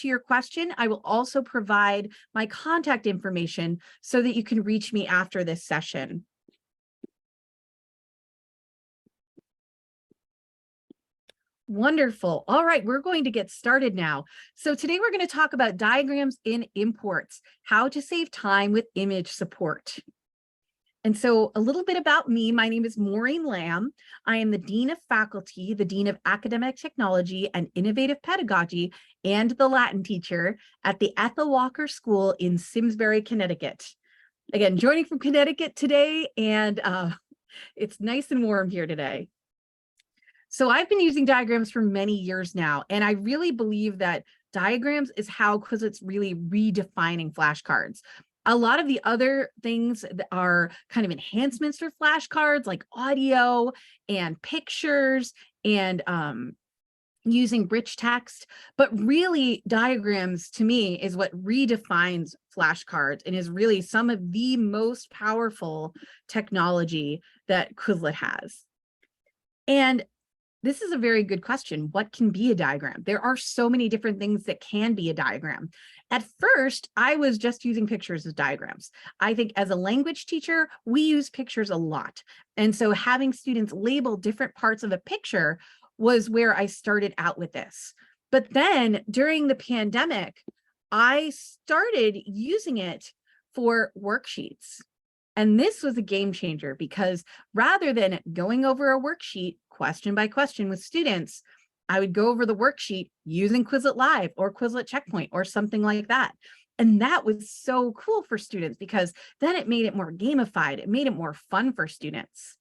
to your question, I will also provide my contact information so that you can reach me after this session. Wonderful. All right, we're going to get started now. So today we're going to talk about diagrams in imports, how to save time with image support. And so a little bit about me, my name is Maureen Lamb. I am the Dean of Faculty, the Dean of Academic Technology and Innovative Pedagogy, and the Latin teacher at the Ethel Walker School in Simsbury, Connecticut. Again, joining from Connecticut today, and it's nice and warm here today. So I've been using diagrams for many years now, and I really believe that diagrams is how Quizlet's really redefining flashcards. A lot of the other things that are kind of enhancements for flashcards, like audio and pictures and using rich text, but really diagrams to me is what redefines flashcards and is really some of the most powerful technology that Quizlet has. And this is a very good question. What can be a diagram? There are so many different things that can be a diagram. At first, I was just using pictures as diagrams. I think as a language teacher, we use pictures a lot. And so having students label different parts of a picture was where I started out with this. But then during the pandemic, I started using it for worksheets. And this was a game changer because rather than going over a worksheet question by question with students, I would go over the worksheet using Quizlet Live or Quizlet Checkpoint or something like that. And that was so cool for students because then it made it more gamified. It made it more fun for students.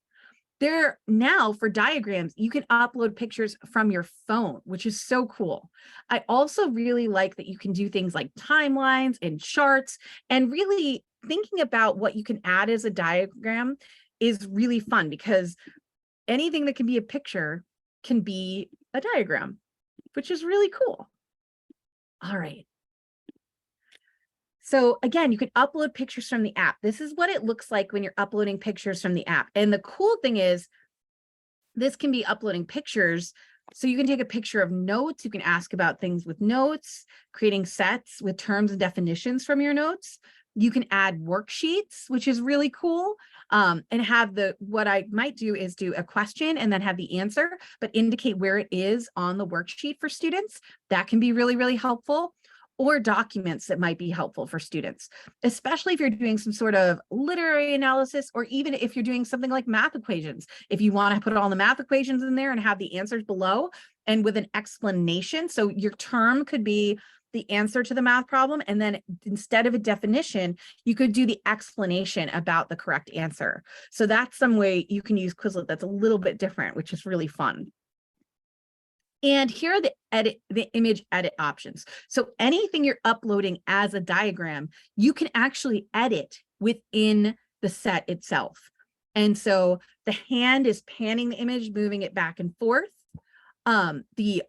There now for diagrams, you can upload pictures from your phone, which is so cool. I also really like that you can do things like timelines and charts, and really thinking about what you can add as a diagram is really fun because anything that can be a picture can be a diagram, which is really cool. All right. So again, you can upload pictures from the app. This is what it looks like when you're uploading pictures from the app. And the cool thing is this can be uploading pictures. So you can take a picture of notes. You can ask about things with notes, creating sets with terms and definitions from your notes. You can add worksheets, which is really cool. And have what I might do is do a question and then have the answer, but indicate where it is on the worksheet for students. That can be really, really helpful. Or documents that might be helpful for students, especially if you're doing some sort of literary analysis, or even if you're doing something like math equations. If you want to put all the math equations in there and have the answers below and with an explanation. So your term could be the answer to the math problem. And then instead of a definition, you could do the explanation about the correct answer. So that's some way you can use Quizlet that's a little bit different, which is really fun. And here are the image edit options. So anything you're uploading as a diagram, you can actually edit within the set itself. And so the hand is panning the image, moving it back and forth. The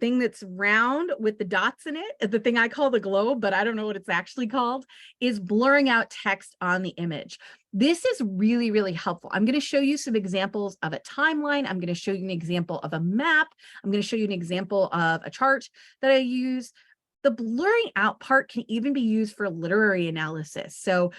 thing that's round with the dots in it, the thing I call the globe, but I don't know what it's actually called, is blurring out text on the image. This is really, really helpful. I'm going to show you some examples of a timeline. I'm going to show you an example of a map. I'm going to show you an example of a chart that I use. The blurring out part can even be used for literary analysis. So,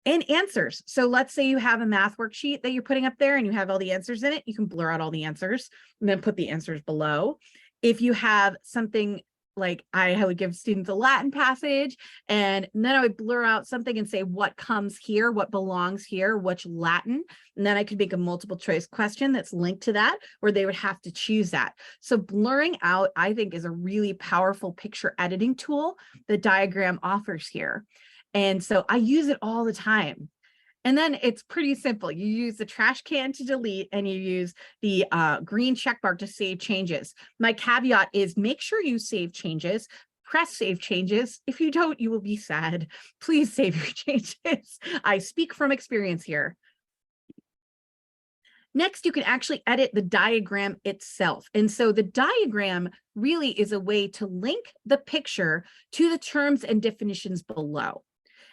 and answers. So let's say you have a math worksheet that you're putting up there and you have all the answers in it. You can blur out all the answers and then put the answers below. If you have something like I would give students a Latin passage, and then I would blur out something and say what comes here, what belongs here, which Latin, and then I could make a multiple choice question that's linked to that, where they would have to choose that. So blurring out, I think, is a really powerful picture editing tool the diagram offers here. And so I use it all the time. And then it's pretty simple. You use the trash can to delete, and you use the green check mark to save changes. My caveat is make sure you save changes, press save changes. If you don't, you will be sad. Please save your changes. I speak from experience here. Next, you can actually edit the diagram itself. And so the diagram really is a way to link the picture to the terms and definitions below.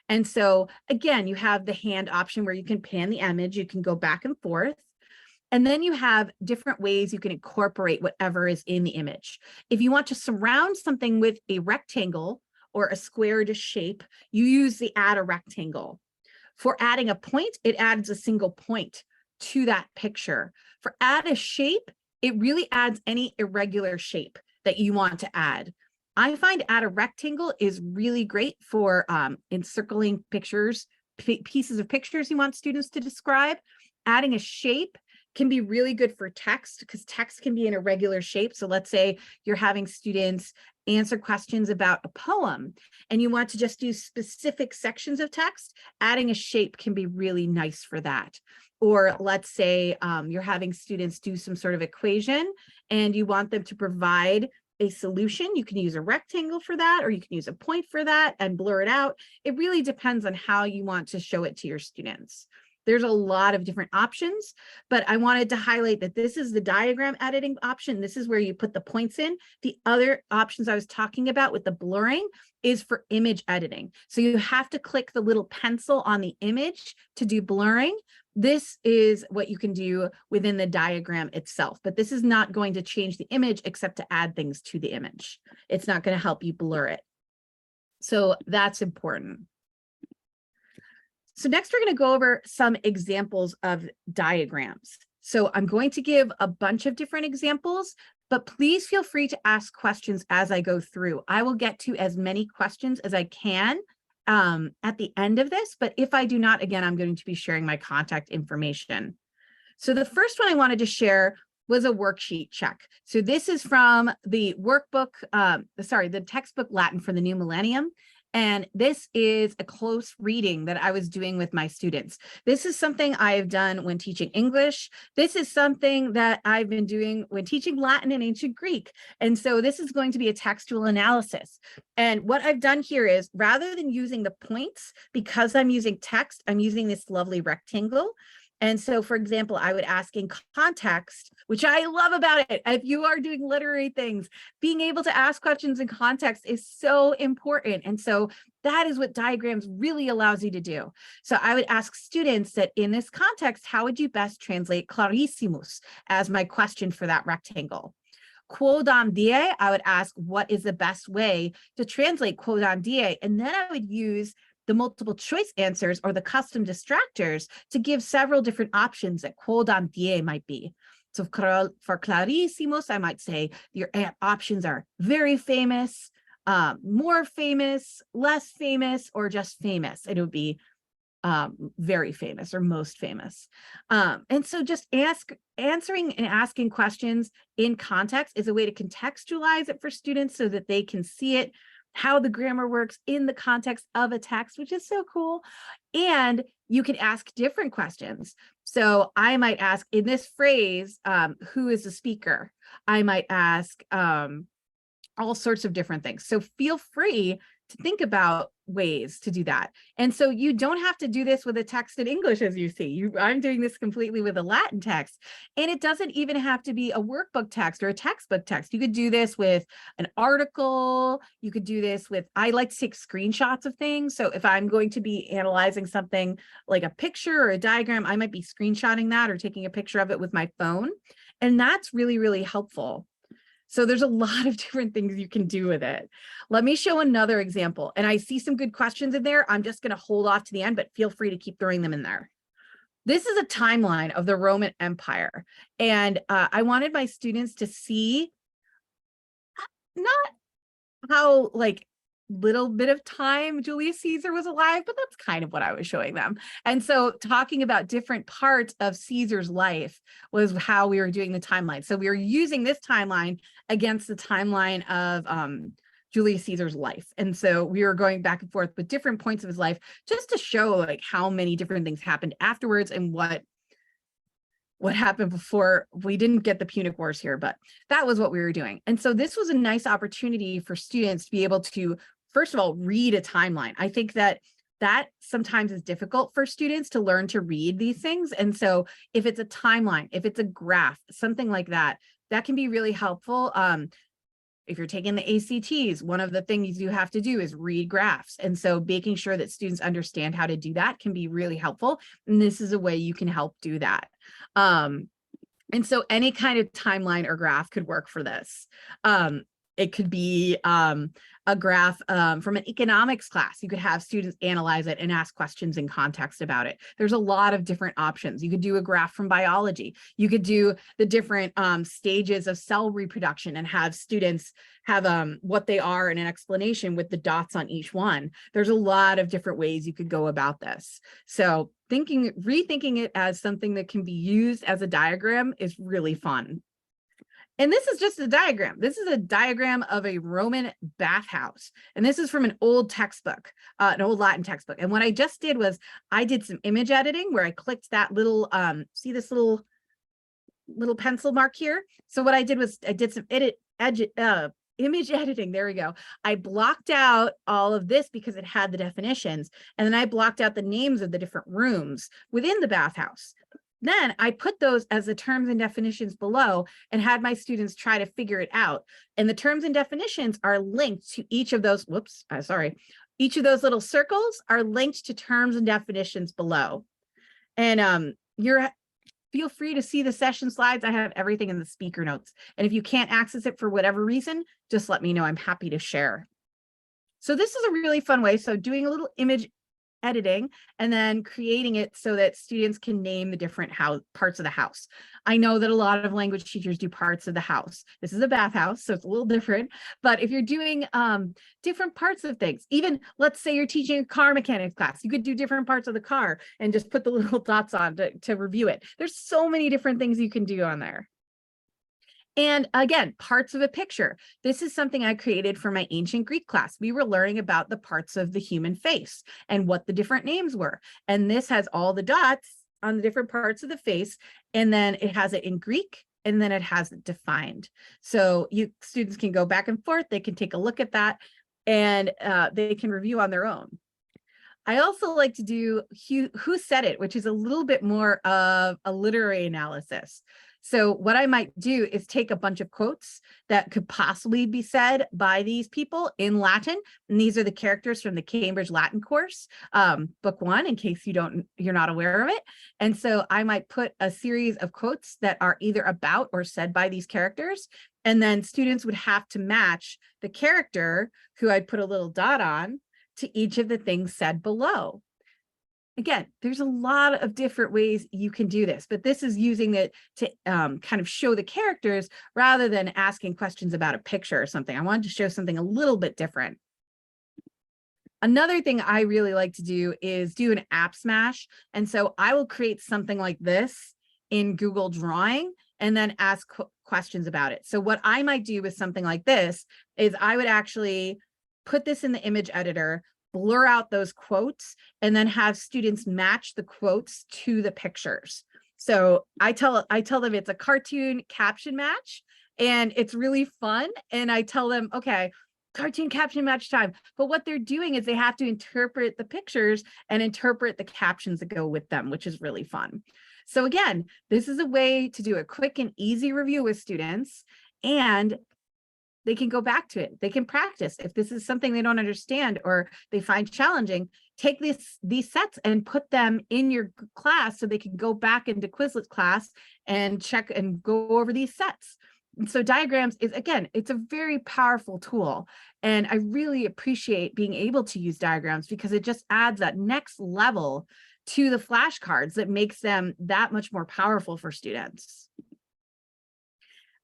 And so again, you have the hand option where you can pan the image, you can go back and forth. And then you have different ways you can incorporate whatever is in the image. If you want to surround something with a rectangle or a squared shape, you use the add a rectangle. For adding a point, it adds a single point to that picture. For add a shape, it really adds any irregular shape that you want to add. I find add a rectangle is really great for encircling pictures, pieces of pictures you want students to describe. Adding a shape can be really good for text because text can be in a regular shape. So let's say you're having students answer questions about a poem and you want to just do specific sections of text, adding a shape can be really nice for that. Or let's say you're having students do some sort of equation and you want them to provide a solution. You can use a rectangle for that, or you can use a point for that and blur it out. It really depends on how you want to show it to your students. There's a lot of different options, but I wanted to highlight that this is the diagram editing option. This is where you put the points in. The other options I was talking about with the blurring is for image editing. So you have to click the little pencil on the image to do blurring. This is what you can do within the diagram itself, but this is not going to change the image except to add things to the image. It's not going to help you blur it. So that's important. So next, we're going to go over some examples of diagrams. So I'm going to give a bunch of different examples, but please feel free to ask questions as I go through. I will get to as many questions as I can at the end of this, but if I do not, again, I'm going to be sharing my contact information. So the first one I wanted to share was a worksheet check. So this is from the workbook, the textbook Latin for the New Millennium. And this is a close reading that I was doing with my students. This is something I've done when teaching English. This is something that I've been doing when teaching Latin and ancient Greek. And so this is going to be a textual analysis. And what I've done here is, rather than using the points, because I'm using text, I'm using this lovely rectangle. And so, for example, I would ask in context, which I love about it. If you are doing literary things, being able to ask questions in context is so important. And so that is what diagrams really allows you to do. So I would ask students that in this context, how would you best translate clarissimus as my question for that rectangle? Quodam die, I would ask, what is the best way to translate quodam die? And then I would use the multiple choice answers or the custom distractors to give several different options that quodam die might be. So for clarissimus, I might say your options are very famous, more famous, less famous, or just famous. It would be very famous or most famous. And so just answering and asking questions in context is a way to contextualize it for students so that they can see it, how the grammar works in the context of a text, which is so cool. And you can ask different questions. So I might ask in this phrase, who is the speaker? I might ask all sorts of different things. So feel free to think about ways to do that. And so you don't have to do this with a text in English, as you see. I'm doing this completely with a Latin text. And it doesn't even have to be a workbook text or a textbook text. You could do this with an article. You could do this with, I like to take screenshots of things. So if I'm going to be analyzing something like a picture or a diagram, I might be screenshotting that or taking a picture of it with my phone. And that's really, really helpful. So there's a lot of different things you can do with it. Let me show another example. And I see some good questions in there. I'm just going to hold off to the end, but feel free to keep throwing them in there. This is a timeline of the Roman Empire. And I wanted my students to see not how little bit of time Julius Caesar was alive, but that's kind of what I was showing them. And so talking about different parts of Caesar's life was how we were doing the timeline. So we were using this timeline against the timeline of Julius Caesar's life. And so we were going back and forth with different points of his life just to show how many different things happened afterwards and what happened before. We didn't get the Punic Wars here, but that was what we were doing. And so this was a nice opportunity for students to be able to, first of all, read a timeline. I think that sometimes is difficult for students to learn to read these things. And so if it's a timeline, if it's a graph, something like that, that can be really helpful. If you're taking the ACTs, one of the things you have to do is read graphs. And so making sure that students understand how to do that can be really helpful. And this is a way you can help do that. And so any kind of timeline or graph could work for this. It could be a graph from an economics class. You could have students analyze it and ask questions in context about it. There's a lot of different options. You could do a graph from biology. You could do the different stages of cell reproduction and have students have what they are and an explanation with the dots on each one. There's a lot of different ways you could go about this. So rethinking it as something that can be used as a diagram is really fun. And this is just a diagram. This is a diagram of a Roman bathhouse. And this is from an old textbook, an old Latin textbook. And what I just did was I did some image editing where I clicked that little, see this little pencil mark here? So what I did was I did some image editing. There we go. I blocked out all of this because it had the definitions. And then I blocked out the names of the different rooms within the bathhouse. Then I put those as the terms and definitions below and had my students try to figure it out. And the terms and definitions are linked to each of those, each of those little circles are linked to terms and definitions below. And feel free to see the session slides. I have everything in the speaker notes. And if you can't access it for whatever reason, just let me know. I'm happy to share. So this is a really fun way. So doing a little image editing and then creating it so that students can name the different parts of the house. I know that a lot of language teachers do parts of the house. This is a bathhouse, so it's a little different. But if you're doing different parts of things, even let's say you're teaching a car mechanics class, you could do different parts of the car and just put the little dots on to review it. There's so many different things you can do on there. And again, parts of a picture. This is something I created for my ancient Greek class. We were learning about the parts of the human face and what the different names were. And this has all the dots on the different parts of the face. And then it has it in Greek, and then it has it defined. So students can go back and forth. They can take a look at that and they can review on their own. I also like to do who said it, which is a little bit more of a literary analysis. So what I might do is take a bunch of quotes that could possibly be said by these people in Latin. And these are the characters from the Cambridge Latin course, book 1, in case you're not aware of it. And so I might put a series of quotes that are either about or said by these characters. And then students would have to match the character who I'd put a little dot on to each of the things said below. Again, there's a lot of different ways you can do this, but this is using it to kind of show the characters rather than asking questions about a picture or something. I wanted to show something a little bit different. Another thing I really like to do is do an app smash. And so I will create something like this in Google Drawing and then ask questions about it. So what I might do with something like this is I would actually put this in the image editor, blur out those quotes, and then have students match the quotes to the pictures. So I tell them it's a cartoon caption match, and it's really fun. And I tell them, okay, cartoon caption match time. But what they're doing is they have to interpret the pictures and interpret the captions that go with them, which is really fun. So again, this is a way to do a quick and easy review with students, and they can go back to it. They can practice. If this is something they don't understand or they find challenging, take these sets and put them in your class so they can go back into Quizlet class and check and go over these sets. And so diagrams is, again, it's a very powerful tool. And I really appreciate being able to use diagrams because it just adds that next level to the flashcards that makes them that much more powerful for students.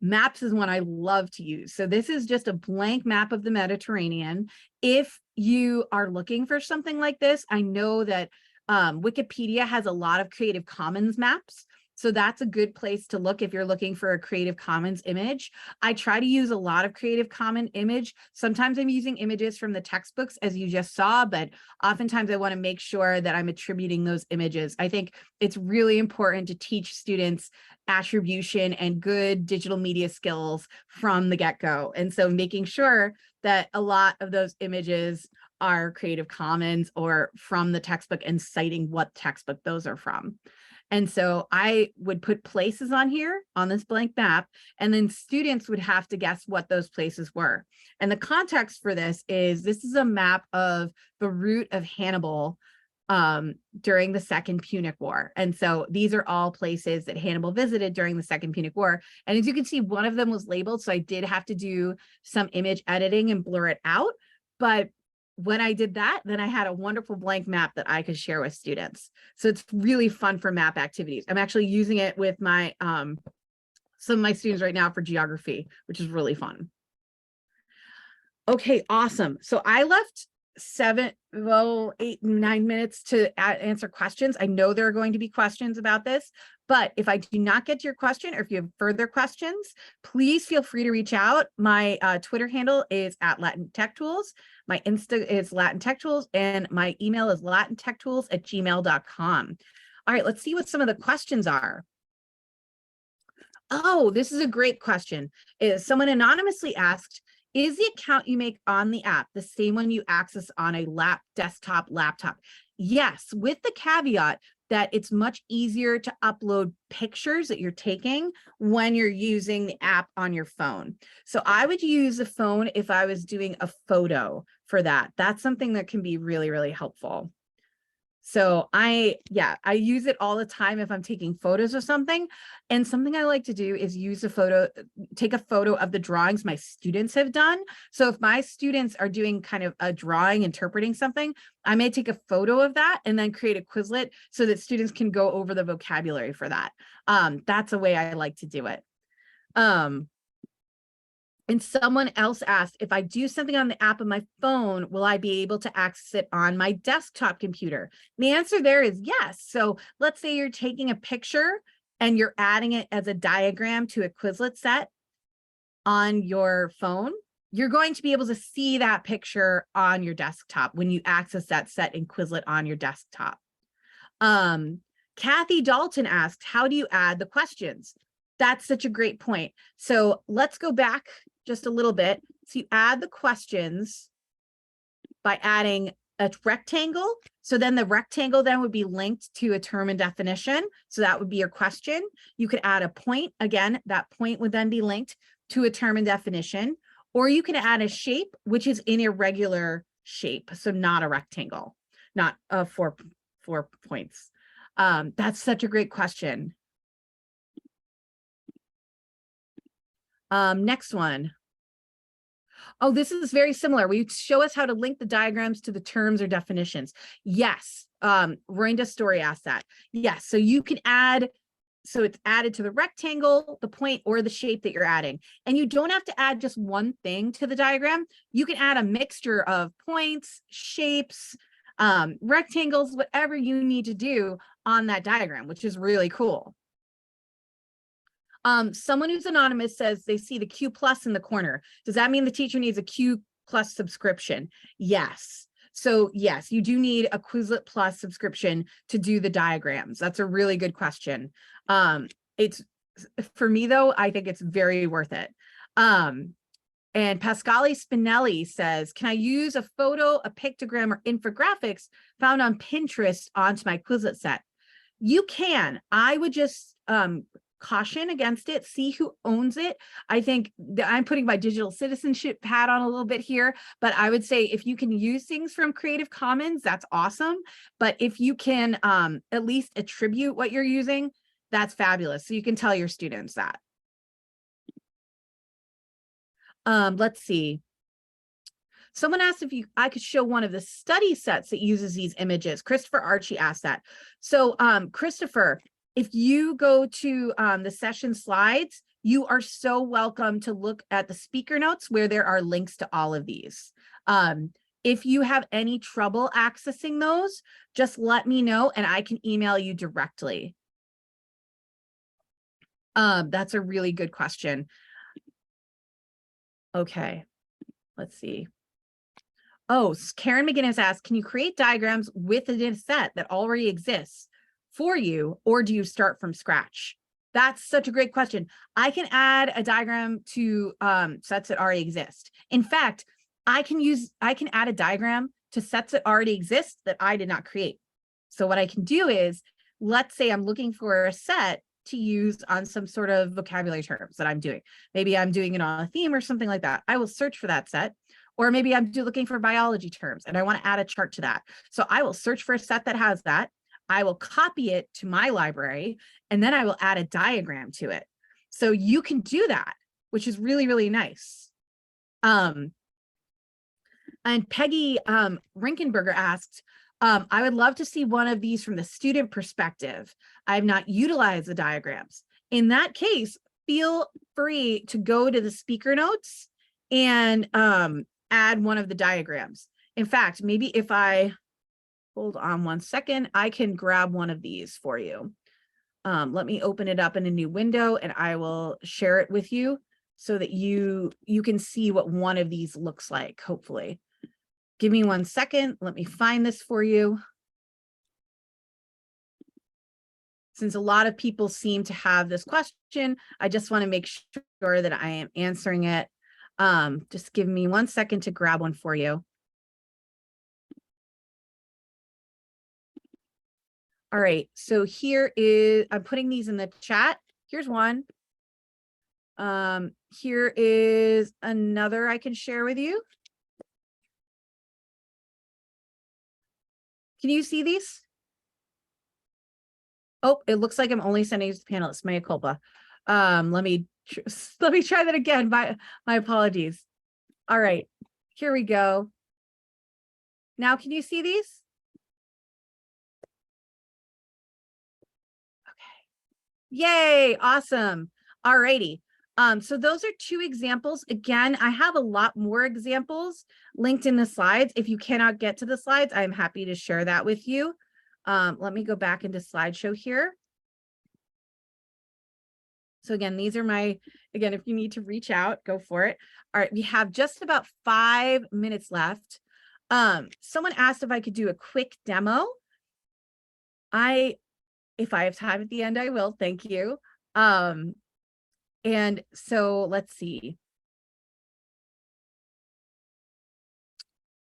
Maps is one I love to use. So this is just a blank map of the Mediterranean. If you are looking for something like this, I know that Wikipedia has a lot of Creative Commons maps. So that's a good place to look if you're looking for a Creative Commons image. I try to use a lot of Creative Commons image. Sometimes I'm using images from the textbooks, as you just saw, but oftentimes I want to make sure that I'm attributing those images. I think it's really important to teach students attribution and good digital media skills from the get-go. And so making sure that a lot of those images are Creative Commons or from the textbook and citing what textbook those are from. And so I would put places on here on this blank map, and then students would have to guess what those places were. And the context for this is a map of the route of Hannibal during the Second Punic War. And so these are all places that Hannibal visited during the Second Punic War. And as you can see, one of them was labeled. So I did have to do some image editing and blur it out. But when I did that, then I had a wonderful blank map that I could share with students. So it's really fun for map activities. I'm actually using it with my some of my students right now for geography, which is really fun. Okay, awesome. So I left 8, 9 minutes to answer questions. I know there are going to be questions about this, but if I do not get to your question, or if you have further questions, please feel free to reach out. My Twitter handle is @LatinTechTools. My Insta is LatinTechTools, and my email is latintechTools@gmail.com. All right, let's see what some of the questions are. Oh, this is a great question. Someone anonymously asked, is the account you make on the app the same one you access on a desktop laptop? Yes, with the caveat that it's much easier to upload pictures that you're taking when you're using the app on your phone. So I would use a phone if I was doing a photo for that. That's something that can be really, really helpful. So I use it all the time if I'm taking photos of something. And something I like to do is take a photo of the drawings my students have done. So if my students are doing kind of a drawing, interpreting something, I may take a photo of that and then create a Quizlet so that students can go over the vocabulary for that. That's a way I like to do it. And someone else asked, if I do something on the app on my phone, will I be able to access it on my desktop computer? And the answer there is yes. So let's say you're taking a picture and you're adding it as a diagram to a Quizlet set on your phone. You're going to be able to see that picture on your desktop when you access that set in Quizlet on your desktop. Kathy Dalton asked, how do you add the questions? That's such a great point. So let's go back just a little bit. So you add the questions by adding a rectangle. So then the rectangle then would be linked to a term and definition. So that would be your question. You could add a point. Again, that point would then be linked to a term and definition. Or you can add a shape, which is in a regular shape. So not a rectangle, not 4 points. That's such a great question. Next one. Oh, this is very similar. Will you show us how to link the diagrams to the terms or definitions? Yes. Rowenda Story asked that. Yes. So you can add, so it's added to the rectangle, the point, or the shape that you're adding. And you don't have to add just one thing to the diagram. You can add a mixture of points, shapes, rectangles, whatever you need to do on that diagram, which is really cool. Someone who's anonymous says they see the Q+ in the corner. Does that mean the teacher needs a Q+ subscription? Yes. So yes, you do need a Quizlet Plus subscription to do the diagrams. That's a really good question. It's, for me though, I think it's very worth it. And Pascali Spinelli says, can I use a photo, a pictogram, or infographics found on Pinterest onto my Quizlet set? You can. I would just caution against it, see who owns it. I think I'm putting my digital citizenship hat on a little bit here, but I would say if you can use things from Creative Commons, that's awesome. But if you can at least attribute what you're using, that's fabulous. So you can tell your students that. Let's see. Someone asked if I could show one of the study sets that uses these images. Christopher Archie asked that. So Christopher, if you go to the session slides, you are so welcome to look at the speaker notes where there are links to all of these. If you have any trouble accessing those, just let me know and I can email you directly. That's a really good question. Okay, let's see. Oh, Karen McGinnis asked, can you create diagrams with a set that already exists for you, or do you start from scratch? That's such a great question. I can add a diagram to sets that already exist. In fact, I can add a diagram to sets that already exist that I did not create. So what I can do is, let's say I'm looking for a set to use on some sort of vocabulary terms that I'm doing. Maybe I'm doing it on a theme or something like that. I will search for that set, Or maybe I'm looking for biology terms and I want to add a chart to that. So I will search for a set that has that. I will copy it to my library, and then I will add a diagram to it. So you can do that, which is really, really nice. And Peggy Rinkenberger asked, I would love to see one of these from the student perspective. I have not utilized the diagrams. In that case, feel free to go to the speaker notes and add one of the diagrams. In fact, maybe if I hold on one second, I can grab one of these for you. Let me open it up in a new window and I will share it with you so that you can see what one of these looks like, hopefully. Give me 1 second. Let me find this for you. Since a lot of people seem to have this question, I just want to make sure that I am answering it. Just give me 1 second to grab one for you. All right, so here is, I'm putting these in the chat. Here's one. Here is another I can share with you. Can you see these? Oh, it looks like I'm only sending it to the panelists. Mea culpa. Let me try that again. My apologies. All right, here we go. Now, can you see these? Okay. Yay, awesome. All righty. So those are 2 examples. Again, I have a lot more examples linked in the slides. If you cannot get to the slides, I'm happy to share that with you. Let me go back into slideshow here. So again, these are my, again, if you need to reach out, go for it. All right, we have just about 5 minutes left. Someone asked if I could do a quick demo. If I have time at the end, I will, thank you. And so let's see.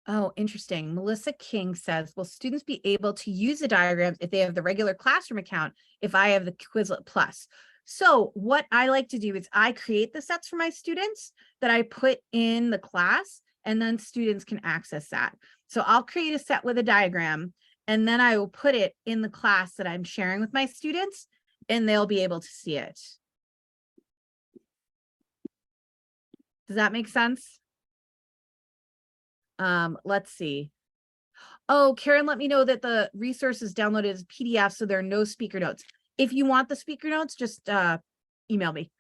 Oh, interesting. Melissa King says, will students be able to use the diagrams if they have the regular classroom account, if I have the Quizlet Plus? So what I like to do is I create the sets for my students that I put in the class, and then students can access that. So I'll create a set with a diagram, and then I will put it in the class that I'm sharing with my students, and they'll be able to see it. Does that make sense? Let's see. Oh, Karen, let me know that the resource is downloaded as PDF, so there are no speaker notes. If you want the speaker notes, just email me.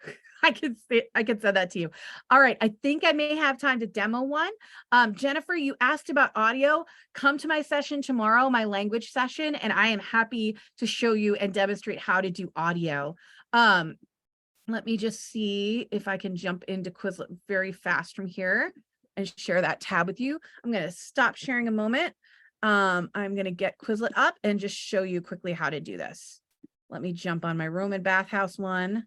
I can send that to you. All right, I think I may have time to demo one. Jennifer, you asked about audio. Come to my session tomorrow, my language session, and I am happy to show you and demonstrate how to do audio. Let me just see if I can jump into Quizlet very fast from here and share that tab with you. I'm going to stop sharing a moment. I'm going to get Quizlet up and just show you quickly how to do this. Let me jump on my Roman bathhouse one.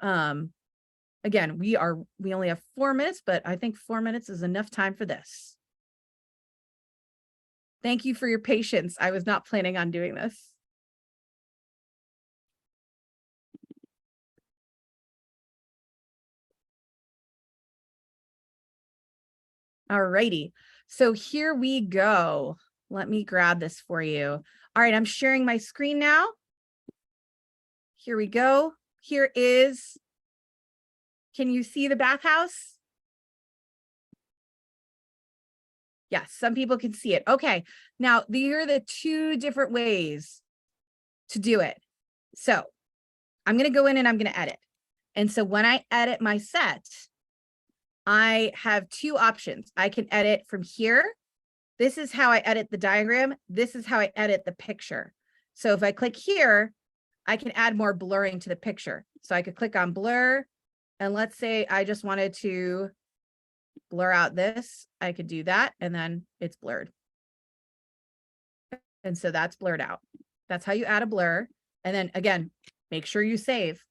Again, we only have 4 minutes, but I think 4 minutes is enough time for this. Thank you for your patience. I was not planning on doing this. All righty, so here we go. Let me grab this for you. All right, I'm sharing my screen now. Here we go. Here is, can you see the bathhouse? Yes, some people can see it. Okay, now these are the 2 different ways to do it. So I'm going to go in and I'm going to edit. And so when I edit my set, I have 2 options. I can edit from here. This is how I edit the diagram. This is how I edit the picture. So if I click here, I can add more blurring to the picture. So I could click on blur, and let's say I just wanted to blur out this. I could do that, and then it's blurred. And so that's blurred out. That's how you add a blur. And then again, make sure you save.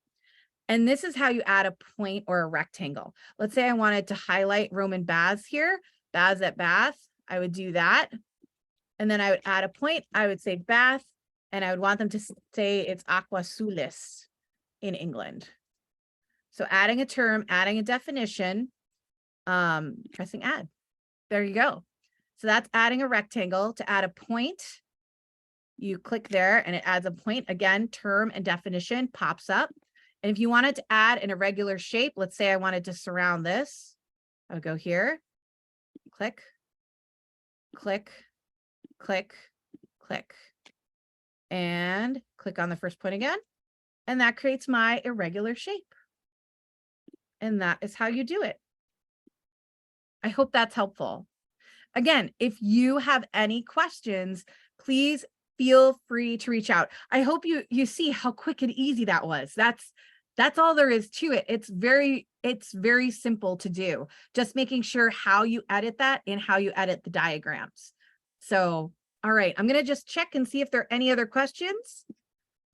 And this is how you add a point or a rectangle. Let's say I wanted to highlight Roman baths here, baths at bath. I would do that. And then I would add a point. I would say bath, and I would want them to say it's aqua sulis in England. So adding a term, adding a definition, pressing add. There you go. So that's adding a rectangle. To add a point, you click there and it adds a point. Again, term and definition pops up. And if you wanted to add an irregular shape, let's say I wanted to surround this, I would go here, click, click, click, click, and click on the first point again. And that creates my irregular shape. And that is how you do it. I hope that's helpful. Again, if you have any questions, please feel free to reach out. I hope you see how quick and easy that was. That's all there is to it. It's very simple to do. Just making sure how you edit that and how you edit the diagrams. So, all right, I'm going to just check and see if there are any other questions.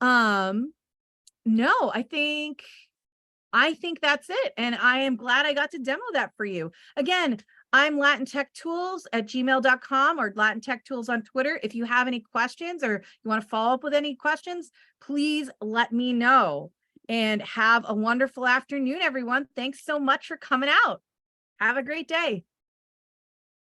No, I think that's it. And I am glad I got to demo that for you. Again, I'm latintechtools@gmail.com or Latin Tech Tools on Twitter. If you have any questions or you want to follow up with any questions, please let me know. And have a wonderful afternoon, everyone. Thanks so much for coming out. Have a great day.